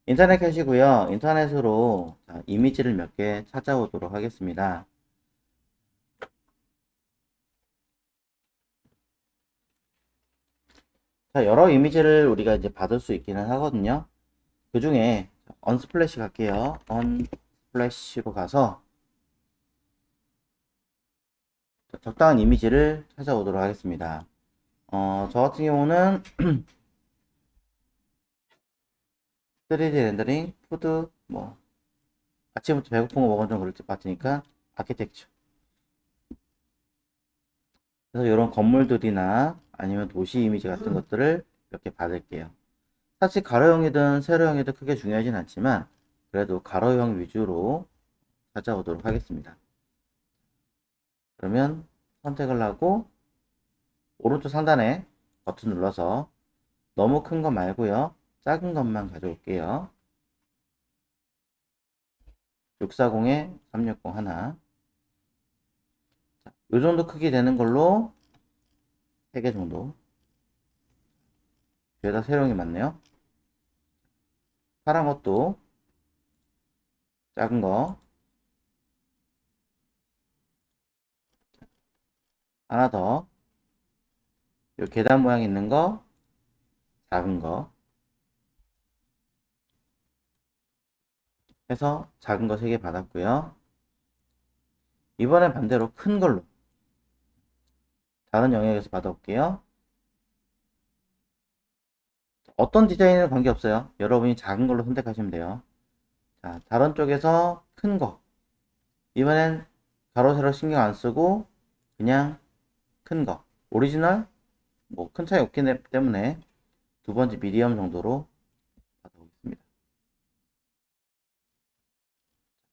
인터넷 켜시고요. 인터넷으로 이미지를 몇 개 찾아오도록 하겠습니다. 자, 여러 이미지를 우리가 이제 받을 수 있기는 하거든요. 그 중에 언스플래시 갈게요. 언스플래시로 가서 적당한 이미지를 찾아오도록 하겠습니다. 저 같은 경우는 3D 렌더링, 푸드, 뭐 아침부터 배고픈 거 먹으면 좀 그럴 것 같으니까 아키텍처. 그래서 이런 건물들이나 아니면 도시 이미지 같은 것들을 몇 개 받을게요. 사실 가로형이든 세로형이든 크게 중요하진 않지만 그래도 가로형 위주로 찾아오도록 하겠습니다. 그러면 선택을 하고 오른쪽 상단에 버튼 눌러서 너무 큰 거 말고요. 작은 것만 가져올게요. 640에 360 하나. 이 정도 크기 되는 걸로 3개 정도. 죄다 세로형이 맞네요. 파란 것도 작은 거 하나 더. 요 계단 모양 있는 거 작은 거 해서 작은 거 3개 받았고요. 이번엔 반대로 큰 걸로 다른 영역에서 받아올게요. 어떤 디자인은 관계없어요. 여러분이 작은 걸로 선택하시면 돼요. 자, 다른 쪽에서 큰 거. 이번엔 가로 세로 신경 안 쓰고 그냥 큰 거. 오리지널 뭐 큰 차이 없기 때문에 두 번째 미디엄 정도로 받아보겠습니다.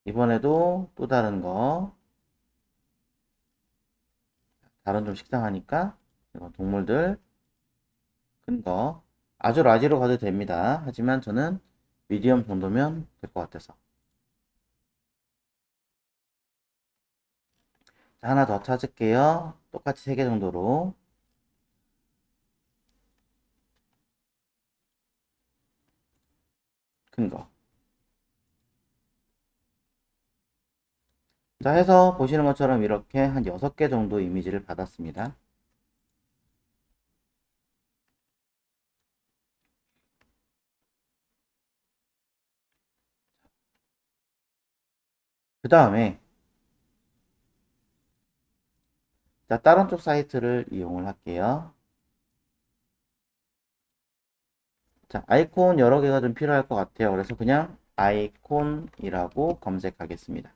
이번에도 또 다른 거. 다른 좀 식상하니까 이거 동물들 큰 거. 아주 라지로 가도 됩니다. 하지만 저는 미디엄 정도면 될 것 같아서. 자, 하나 더 찾을게요. 똑같이 3개 정도로. 큰 거. 자, 해서 보시는 것처럼 이렇게 한 6개 정도 이미지를 받았습니다. 그 다음에 자, 다른 쪽 사이트를 이용을 할게요. 자, 아이콘 여러 개가 좀 필요할 것 같아요. 그래서 그냥 아이콘이라고 검색하겠습니다.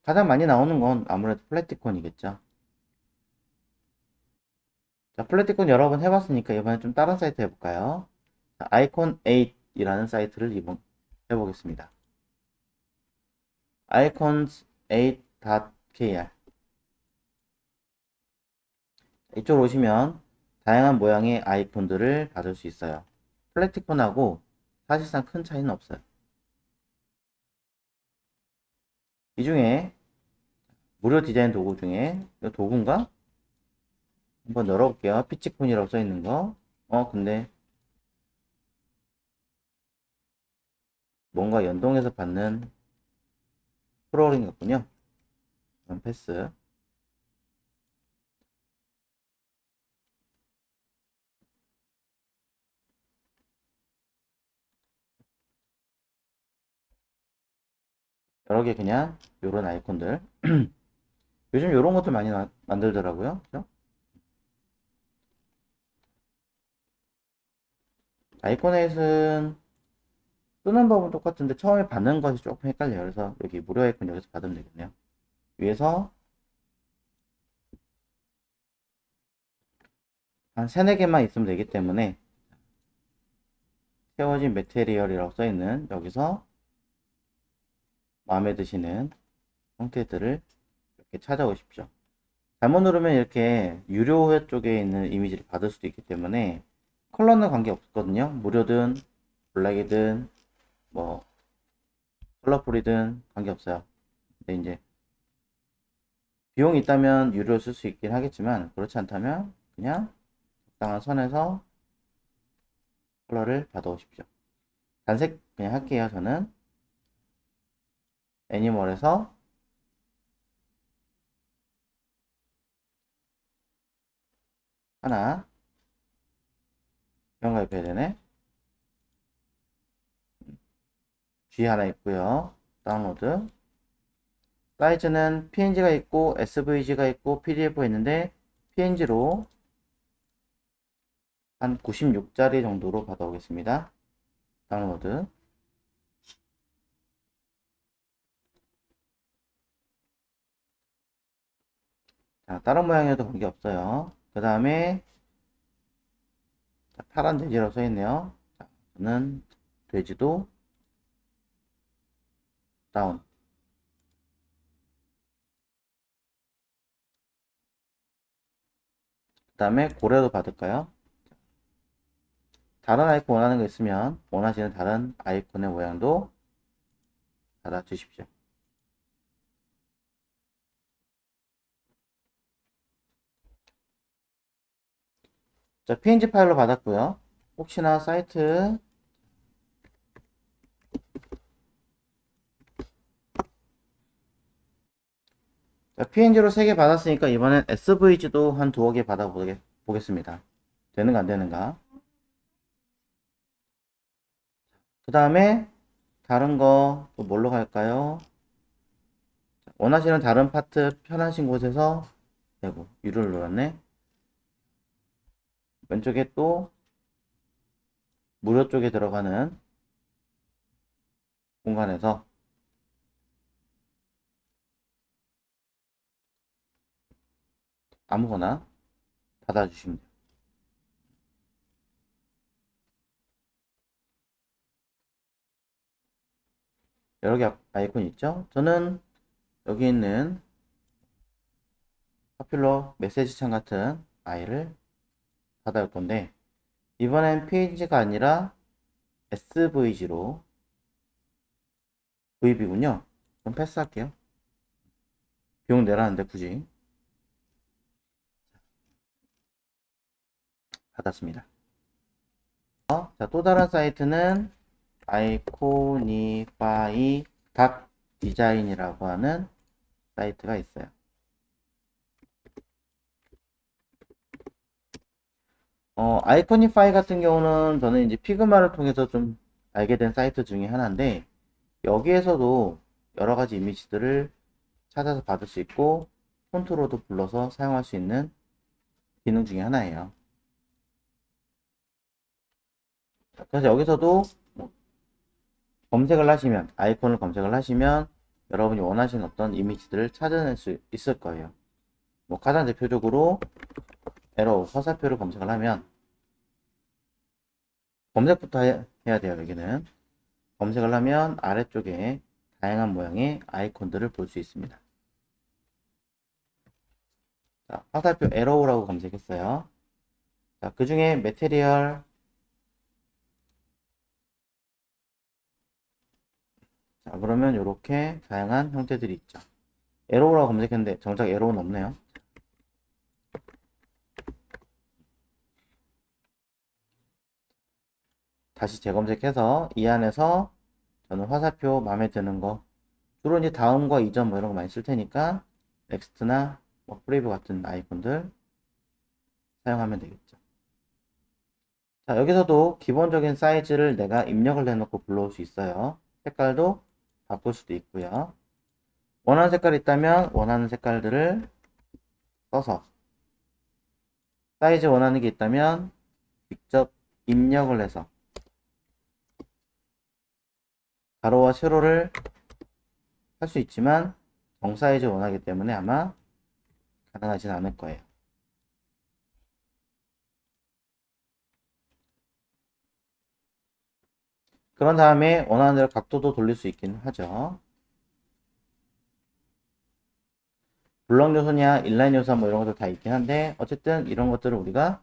가장 많이 나오는 건 아무래도 플래티콘이겠죠. 자, 플래티콘 여러 번 해봤으니까 이번엔 좀 다른 사이트 해볼까요? 자, 아이콘 8이라는 사이트를 해보겠습니다. icons8.kr 이쪽으로 오시면 다양한 모양의 아이콘들을 받을 수 있어요. 플래티콘하고 사실상 큰 차이는 없어요. 이 중에 무료 디자인 도구 중에 이 도구인가? 한번 열어볼게요. 피치콘이라고 써있는 거. 근데 뭔가 연동해서 받는 프로그램 같군요. 그럼 패스. 여러 개 그냥 요런 아이콘들. 요즘 요런 것들 많이 만들더라고요. 그죠? 아이콘에서는 쓰는 법은 똑같은데 처음에 받는 것이 조금 헷갈려요. 그래서 여기 무료 아이콘 여기서 받으면 되겠네요. 위에서 한 3, 4개만 있으면 되기 때문에 채워진 매테리얼이라고 써있는 여기서 마음에 드시는 형태들을 이렇게 찾아오십시오. 잘못 누르면 이렇게 유료회 쪽에 있는 이미지를 받을 수도 있기 때문에 컬러는 관계 없거든요. 무료든 블랙이든 뭐 컬러풀이든 관계 없어요. 근데 이제 비용이 있다면 유료 쓸 수 있긴 하겠지만 그렇지 않다면 그냥 적당한 선에서 컬러를 받아오십시오. 단색 그냥 할게요. 저는 애니멀에서 하나 이런 거 입혀야 되네. G 하나 있고요. 다운로드. 사이즈는 PNG가 있고 SVG가 있고 PDF가 있는데 PNG로 한 96짜리 정도로 받아오겠습니다. 다운로드. 자, 다른 모양에도 관계없어요. 그 다음에 파란 돼지라고 써있네요. 자, 저는 돼지도 다운. 그 다음에 고래도 받을까요? 다른 아이콘 원하는 거 있으면 원하시는 다른 아이콘의 모양도 받아주십시오. 자, PNG 파일로 받았고요. 혹시나 사이트 PNG로 3개 받았으니까 이번엔 SVG도 한 2개 받아보겠습니다. 되는가 안 되는가. 그 다음에 다른 거 또 뭘로 갈까요? 원하시는 다른 파트 편하신 곳에서 되고 유를 눌렀네. 왼쪽에 또 무료 쪽에 들어가는 공간에서 아무거나 받아주시면 돼요. 여러 개 아이콘 있죠? 저는 여기 있는 파퓰러 메시지 창 같은 아이를 받아올 건데 이번엔 PNG가 아니라 SVG로 구입이군요. 그럼 패스할게요. 비용 내라는데 굳이 받았습니다. 자, 또 다른 사이트는 아이코니파이 닥 디자인이라고 하는 사이트가 있어요. 아이코니파이 같은 경우는 저는 이제 피그마를 통해서 좀 알게 된 사이트 중에 하나인데 여기에서도 여러 가지 이미지들을 찾아서 받을 수 있고 폰트로도 불러서 사용할 수 있는 기능 중에 하나예요. 그래서 여기서도 검색을 하시면 아이콘을 검색을 하시면 여러분이 원하시는 어떤 이미지들을 찾아낼 수 있을 거예요. 뭐 가장 대표적으로 에러 화살표를 검색을 하면 검색부터 해야 돼요. 여기는 검색을 하면 아래쪽에 다양한 모양의 아이콘들을 볼 수 있습니다. 자, 화살표 에러우라고 검색했어요. 자, 그 중에 매테리얼, 자, 그러면 이렇게 다양한 형태들이 있죠. 에러우라고 검색했는데 정작 에러우는 없네요. 다시 재검색해서 이 안에서 저는 화살표 마음에 드는 거 주로 이제 다음과 이전 뭐 이런 거 많이 쓸 테니까 넥스트나 뭐 프리뷰 같은 아이콘들 사용하면 되겠죠. 자, 여기서도 기본적인 사이즈를 내가 입력을 해놓고 불러올 수 있어요. 색깔도 바꿀 수도 있고요. 원하는 색깔이 있다면 원하는 색깔들을 써서 사이즈 원하는 게 있다면 직접 입력을 해서 가로와 세로를 할 수 있지만 정사이즈 원하기 때문에 아마 가능하진 않을 거예요. 그런 다음에 원하는 대로 각도도 돌릴 수 있긴 하죠. 블럭 요소냐 인라인 요소 뭐 이런 것도 다 있긴 한데 어쨌든 이런 것들을 우리가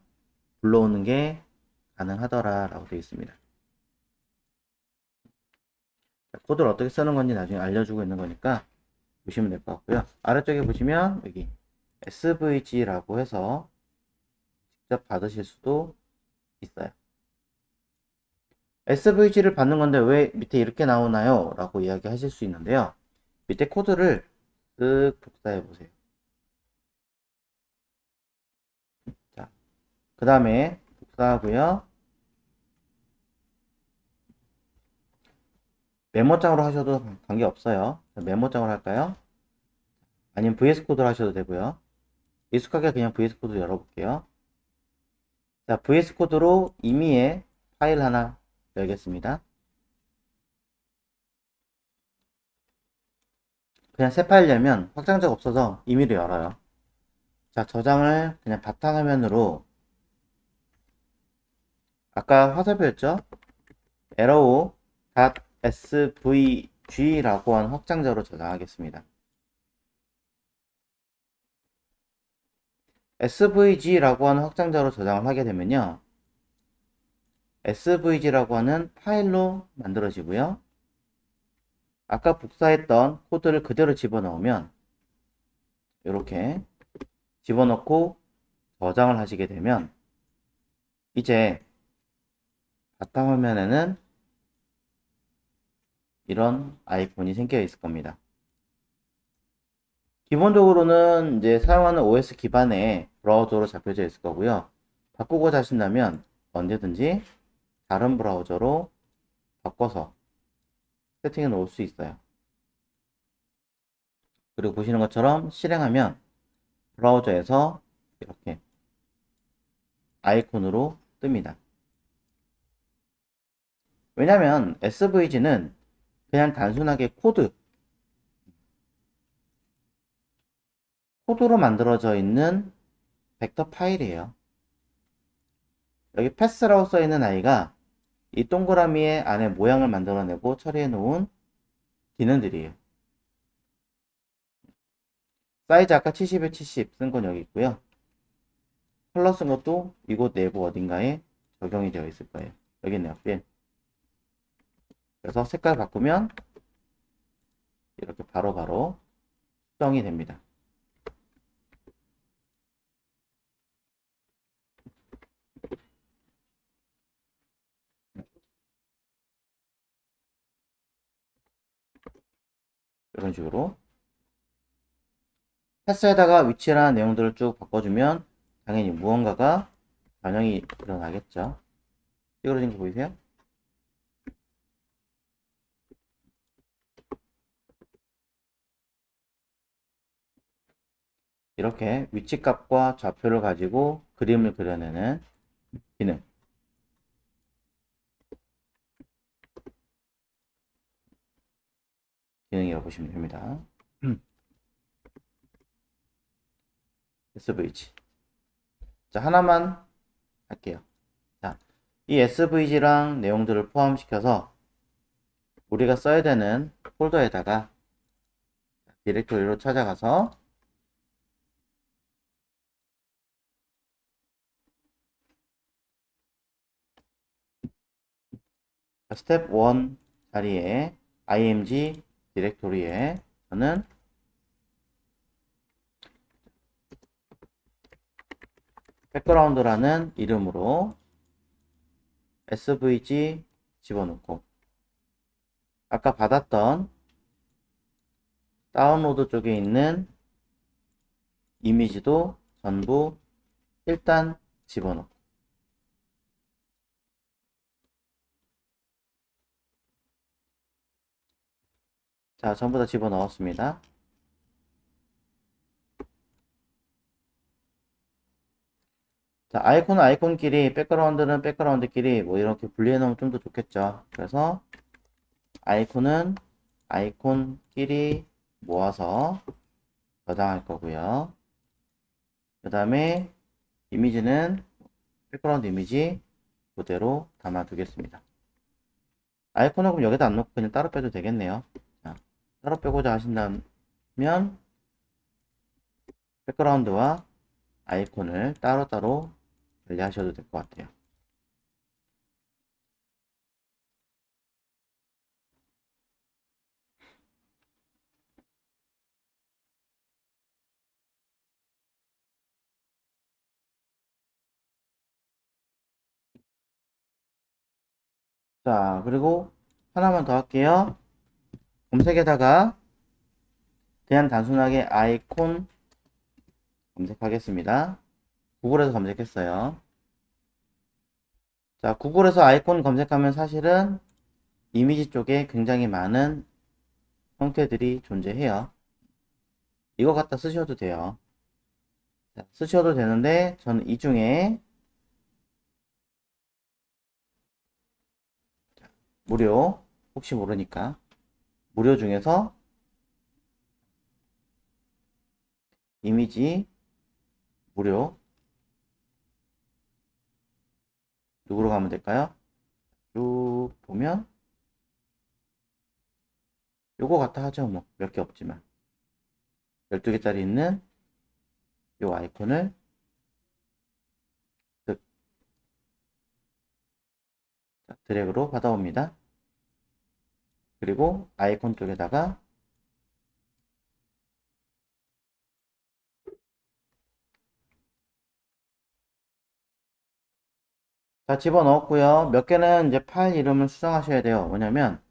불러오는 게 가능하더라 라고 되어 있습니다. 코드를 어떻게 쓰는 건지 나중에 알려주고 있는 거니까 보시면 될 것 같고요. 아래쪽에 보시면 여기 SVG라고 해서 직접 받으실 수도 있어요. SVG를 받는 건데 왜 밑에 이렇게 나오나요? 라고 이야기하실 수 있는데요. 밑에 코드를 쓱 복사해 보세요. 자, 그 다음에 복사하고요. 메모장으로 하셔도 관계없어요. 메모장으로 할까요? 아니면 VS 코드로 하셔도 되고요. 익숙하게 그냥 VS 코드 열어볼게요. 자, VS 코드로 임의의 파일 하나 열겠습니다. 그냥 새 파일 열면 확장자가 없어서 임의로 열어요. 자, 저장을 그냥 바탕화면으로 아까 화살표였죠? arrow.svg라고 하는 확장자로 저장하겠습니다. svg라고 하는 확장자로 저장을 하게 되면요. svg라고 하는 파일로 만들어지고요. 아까 복사했던 코드를 그대로 집어넣으면 이렇게 집어넣고 저장을 하시게 되면 이제 바탕화면에는 이런 아이콘이 생겨 있을 겁니다. 기본적으로는 이제 사용하는 OS 기반의 브라우저로 잡혀져 있을 거고요. 바꾸고자 하신다면 언제든지 다른 브라우저로 바꿔서 세팅해 놓을 수 있어요. 그리고 보시는 것처럼 실행하면 브라우저에서 이렇게 아이콘으로 뜹니다. 왜냐면 SVG는 그냥 단순하게 코드로 만들어져 있는 벡터 파일이에요. 여기 패스라고 써 있는 아이가 이 동그라미의 안에 모양을 만들어내고 처리해 놓은 기능들이에요. 사이즈 아까 70에 70 쓴 건 여기 있고요. 컬러 쓴 것도 이곳 내부 어딘가에 적용이 되어 있을 거예요. 여기 있네요. 필. 그래서 색깔 바꾸면 이렇게 바로바로 수정이 됩니다. 이런 식으로 패스에다가 위치랑 내용들을 쭉 바꿔주면 당연히 무언가가 반영이 일어나겠죠. 찌그러진 거 보이세요? 이렇게 위치값과 좌표를 가지고 그림을 그려내는 기능이라고 보시면 됩니다. SVG. 자, 하나만 할게요. 자, 이 SVG랑 내용들을 포함시켜서 우리가 써야 되는 폴더에다가 디렉토리로 찾아가서 스텝 1 자리에 img 디렉토리에 저는 백그라운드라는 이름으로 svg 집어넣고 아까 받았던 다운로드 쪽에 있는 이미지도 전부 일단 집어넣고 자, 전부 다 집어넣었습니다. 자, 아이콘은 아이콘끼리, 백그라운드는 백그라운드끼리 뭐 이렇게 분리해 놓으면 좀 더 좋겠죠. 그래서 아이콘은 아이콘끼리 모아서 저장할 거고요. 그 다음에 이미지는 백그라운드 이미지 그대로 담아 두겠습니다. 아이콘은 그럼 여기다 안 놓고 그냥 따로 빼도 되겠네요. 자, 따로 빼고자 하신다면 백그라운드와 아이콘을 따로따로 관리하셔도 될 것 같아요. 자, 그리고 하나만 더 할게요. 검색에다가 그냥 단순하게 아이콘 검색하겠습니다. 구글에서 검색했어요. 자, 구글에서 아이콘 검색하면 사실은 이미지 쪽에 굉장히 많은 형태들이 존재해요. 이거 갖다 쓰셔도 돼요. 자, 쓰셔도 되는데 저는 이 중에 무료, 혹시 모르니까 무료 중에서 이미지 무료 누구로 가면 될까요? 쭉 보면 요거 같아 하죠. 뭐 몇 개 없지만 12개짜리 있는 요 아이콘을 쓱 드래그로 받아옵니다. 그리고 아이콘 쪽에다가 자, 집어넣었고요. 몇 개는 이제 파일 이름을 수정하셔야 돼요. 뭐냐면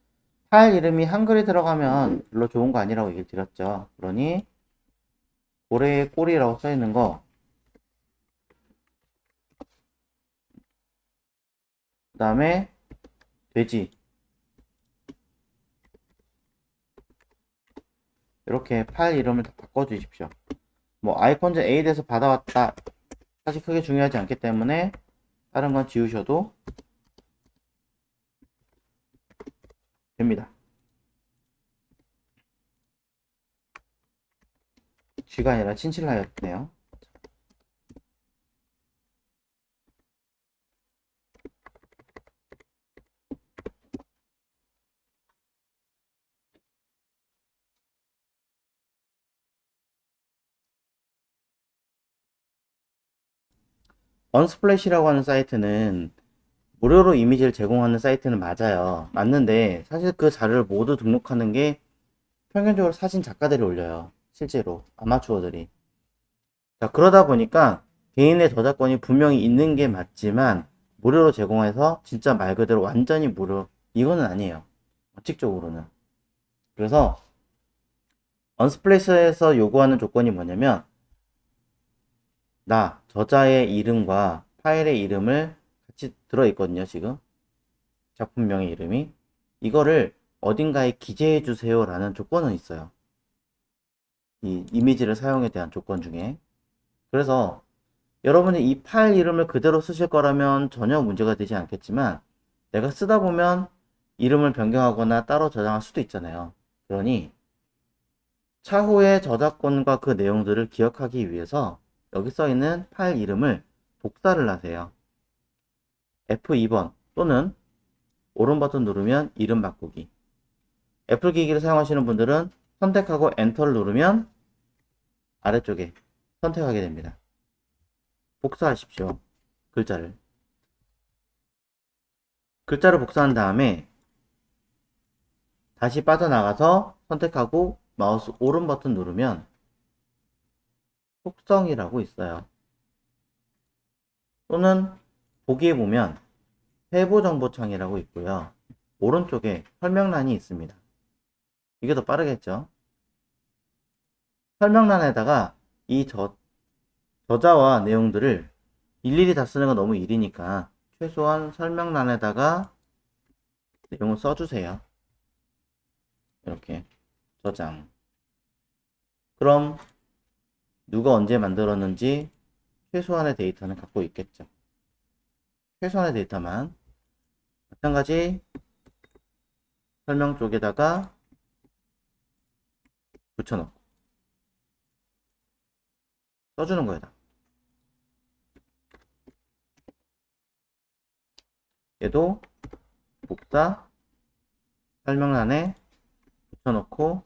파일 이름이 한글이 들어가면 별로 좋은 거 아니라고 얘기 드렸죠. 그러니 고래의 꼬리라고 써 있는 거, 그 다음에 돼지, 이렇게 파일 이름을 다 바꿔주십시오. 뭐 아이콘즈 A에서 받아왔다, 사실 크게 중요하지 않기 때문에 다른 건 지우셔도 됩니다. 쥐가 아니라 친칠라였네요. 언스플래시라고 하는 사이트는 무료로 이미지를 제공하는 사이트는 맞아요. 맞는데 사실 그 자료를 모두 등록하는 게 평균적으로 사진 작가들이 올려요. 실제로 아마추어들이. 자, 그러다 보니까 개인의 저작권이 분명히 있는 게 맞지만 무료로 제공해서 진짜 말 그대로 완전히 무료 이거는 아니에요. 원칙적으로는. 그래서 언스플래시에서 요구하는 조건이 뭐냐면 나 저자의 이름과 파일의 이름을 같이 들어있거든요. 지금 작품명의 이름이 이거를 어딘가에 기재해 주세요 라는 조건은 있어요. 이 이미지를 사용에 대한 조건 중에. 그래서 여러분이 이 파일 이름을 그대로 쓰실 거라면 전혀 문제가 되지 않겠지만 내가 쓰다 보면 이름을 변경하거나 따로 저장할 수도 있잖아요. 그러니 차후에 저작권과 그 내용들을 기억하기 위해서 여기 써 있는 파일 이름을 복사를 하세요. F2번 또는 오른 버튼 누르면 이름 바꾸기. 애플 기기를 사용하시는 분들은 선택하고 엔터를 누르면 아래쪽에 선택하게 됩니다. 복사하십시오. 글자를. 글자를 복사한 다음에 다시 빠져나가서 선택하고 마우스 오른 버튼 누르면 속성이라고 있어요. 또는 보기에 보면 세부 정보 창이라고 있고요. 오른쪽에 설명란이 있습니다. 이게 더 빠르겠죠? 설명란에다가 이 저자와 내용들을 일일이 다 쓰는 건 너무 일이니까 최소한 설명란에다가 내용을 써주세요. 이렇게 저장. 그럼 누가 언제 만들었는지 최소한의 데이터는 갖고 있겠죠. 최소한의 데이터만 마찬가지 설명 쪽에다가 붙여놓고 써주는 거예요. 얘도 복사 설명란에 붙여놓고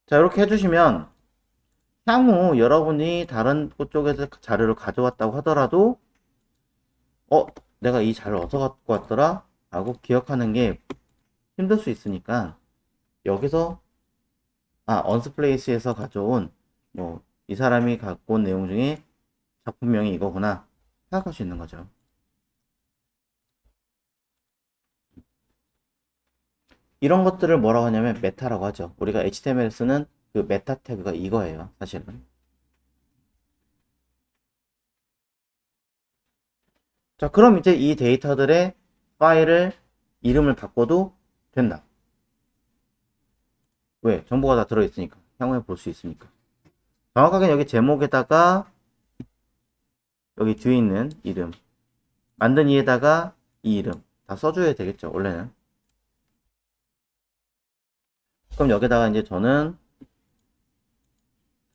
자 이렇게 해주시면 향후 여러분이 다른 곳 쪽에서 자료를 가져왔다고 하더라도 내가 이 자료를 어디서 갖고 왔더라? 라고 기억하는 게 힘들 수 있으니까 여기서 언스플레이스에서 가져온 뭐 이 사람이 갖고 온 내용 중에 작품명이 이거구나 생각할 수 있는 거죠. 이런 것들을 뭐라고 하냐면 메타라고 하죠. 우리가 HTML에 쓰는 그 메타 태그가 이거예요, 사실은. 자, 그럼 이제 이 데이터들의 파일을 이름을 바꿔도 된다. 왜? 정보가 다 들어있으니까. 향후에 볼 수 있으니까. 정확하게 여기 제목에다가 여기 뒤에 있는 이름, 만든 이에다가 이 이름 다 써줘야 되겠죠, 원래는. 그럼 여기다가 이제 저는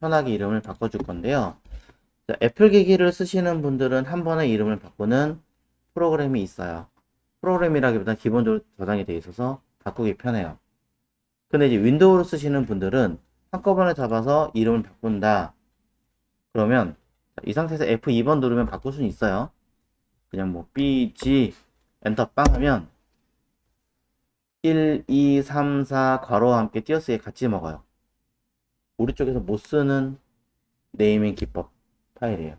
편하게 이름을 바꿔줄 건데요. 자, 애플 기기를 쓰시는 분들은 한 번에 이름을 바꾸는 프로그램이 있어요. 프로그램이라기보다 기본적으로 저장이 되어 있어서 바꾸기 편해요. 근데 이제 윈도우를 쓰시는 분들은 한꺼번에 잡아서 이름을 바꾼다. 그러면 이 상태에서 F2번 누르면 바꿀 수는 있어요. 그냥 뭐 B, G, 엔터 빵 하면 1, 2, 3, 4 괄호와 함께 띄어쓰기 같이 먹어요. 우리 쪽에서 못 쓰는 네이밍 기법 파일이에요.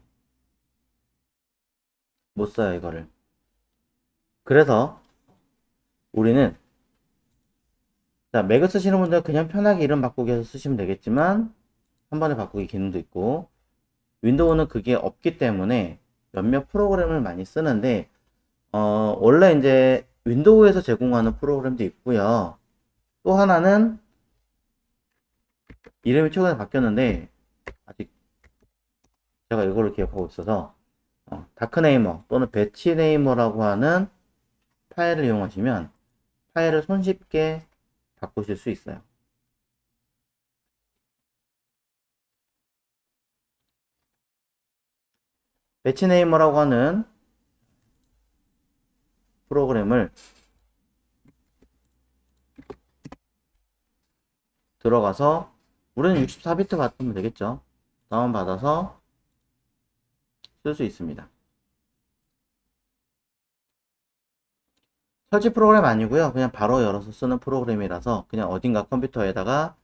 못 써요, 이거를. 그래서 우리는 자, 맥을 쓰시는 분들은 그냥 편하게 이름 바꾸기 해서 쓰시면 되겠지만 한 번에 바꾸기 기능도 있고 윈도우는 그게 없기 때문에 몇몇 프로그램을 많이 쓰는데 원래 이제 윈도우에서 제공하는 프로그램도 있고요. 또 하나는 이름이 최근에 바뀌었는데 아직 제가 이거를 기억하고 있어서 다크네이머 또는 배치네이머라고 하는 파일을 이용하시면 파일을 손쉽게 바꾸실 수 있어요. 배치네이머라고 하는 프로그램을 들어가서 우리는 64비트 받으면 되겠죠. 다운받아서 쓸 수 있습니다. 설치 프로그램 아니고요. 그냥 바로 열어서 쓰는 프로그램이라서 그냥 어딘가 컴퓨터에다가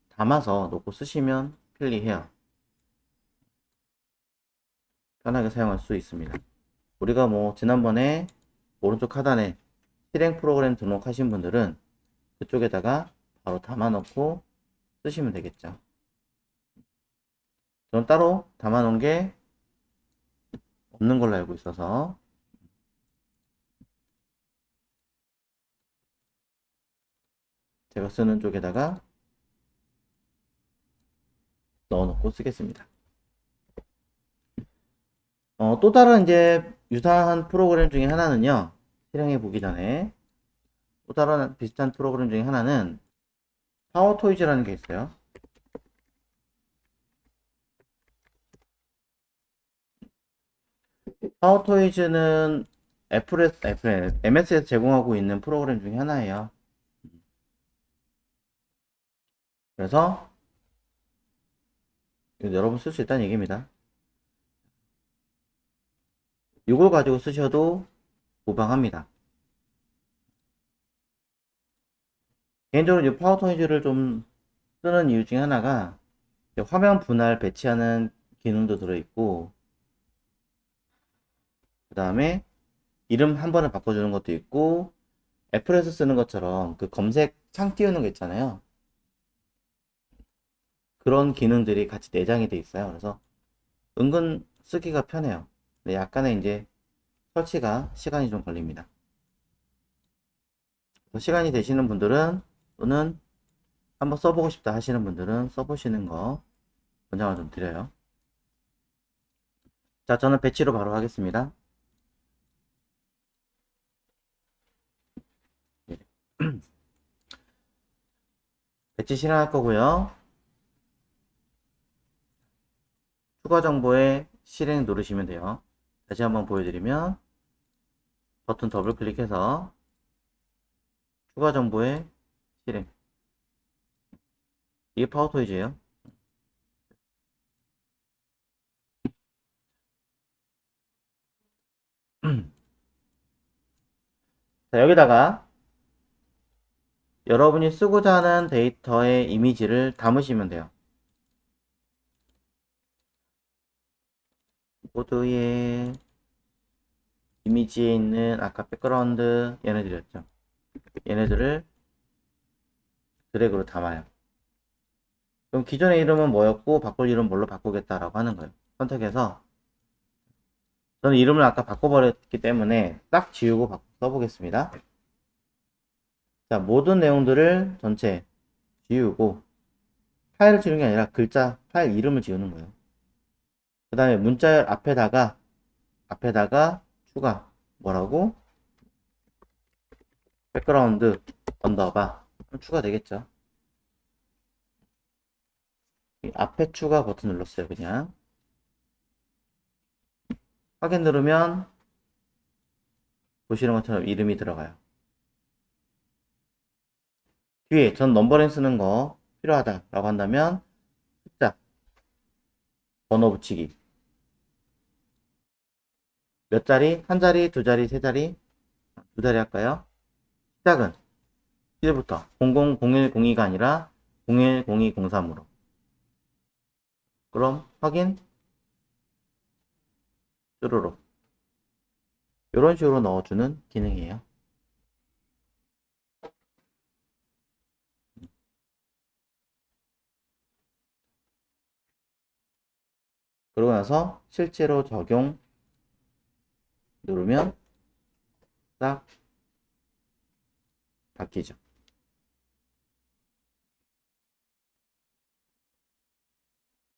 담아서 놓고 쓰시면 편리해요. 편하게 사용할 수 있습니다. 우리가 뭐 지난번에 오른쪽 하단에 실행 프로그램 등록하신 분들은 그쪽에다가 바로 담아 놓고 쓰시면 되겠죠. 저는 따로 담아 놓은 게 없는 걸로 알고 있어서 제가 쓰는 쪽에다가 넣어 놓고 쓰겠습니다. 또 다른 이제 유사한 프로그램 중에 하나는요. 실행해 보기 전에 또 다른 비슷한 프로그램 중에 하나는 파워토이즈라는 게 있어요. 파워토이즈는 MS에서 제공하고 있는 프로그램 중에 하나예요. 그래서 여러분 쓸 수 있다는 얘기입니다. 이걸 가지고 쓰셔도 무방합니다. 개인적으로 이 파워토이즈를 좀 쓰는 이유 중에 하나가 화면 분할 배치하는 기능도 들어있고 그 다음에 이름 한 번에 바꿔주는 것도 있고 애플에서 쓰는 것처럼 그 검색 창 띄우는 거 있잖아요. 그런 기능들이 같이 내장이 돼 있어요. 그래서 은근 쓰기가 편해요. 근데 약간의 이제 설치가 시간이 좀 걸립니다. 시간이 되시는 분들은 또는 한번 써보고 싶다 하시는 분들은 써보시는 거 권장을 좀 드려요. 자, 저는 배치로 바로 하겠습니다. 배치 실행할 거고요. 추가 정보에 실행 누르시면 돼요. 다시 한번 보여드리면 버튼 더블 클릭해서 추가 정보에 실행. 이게 파워토이즈예요. 자, 여기다가 여러분이 쓰고자 하는 데이터의 이미지를 담으시면 돼요. 보드의 이미지에 있는 아까 백그라운드 얘네들이었죠. 얘네들을 드래그로 담아요. 그럼 기존의 이름은 뭐였고 바꿀 이름 뭘로 바꾸겠다라고 하는 거예요. 선택해서 저는 이름을 아까 바꿔버렸기 때문에 딱 지우고 써보겠습니다. 자, 모든 내용들을 전체 지우고 파일을 지우는 게 아니라 글자 파일 이름을 지우는 거예요. 그 다음에 문자열 앞에다가 추가 뭐라고 백그라운드 언더바 추가되겠죠. 앞에 추가 버튼 눌렀어요. 그냥 확인 누르면 보시는 것처럼 이름이 들어가요. 뒤에 전 넘버링 쓰는 거 필요하다 라고 한다면 숫자 번호 붙이기 몇 자리? 한 자리, 두 자리, 세 자리? 두 자리 할까요? 시작은 이제부터 000102가 아니라 010203으로 그럼 확인 쭈루룩 이런 식으로 넣어주는 기능이에요. 그러고 나서 실제로 적용 누르면 딱 바뀌죠.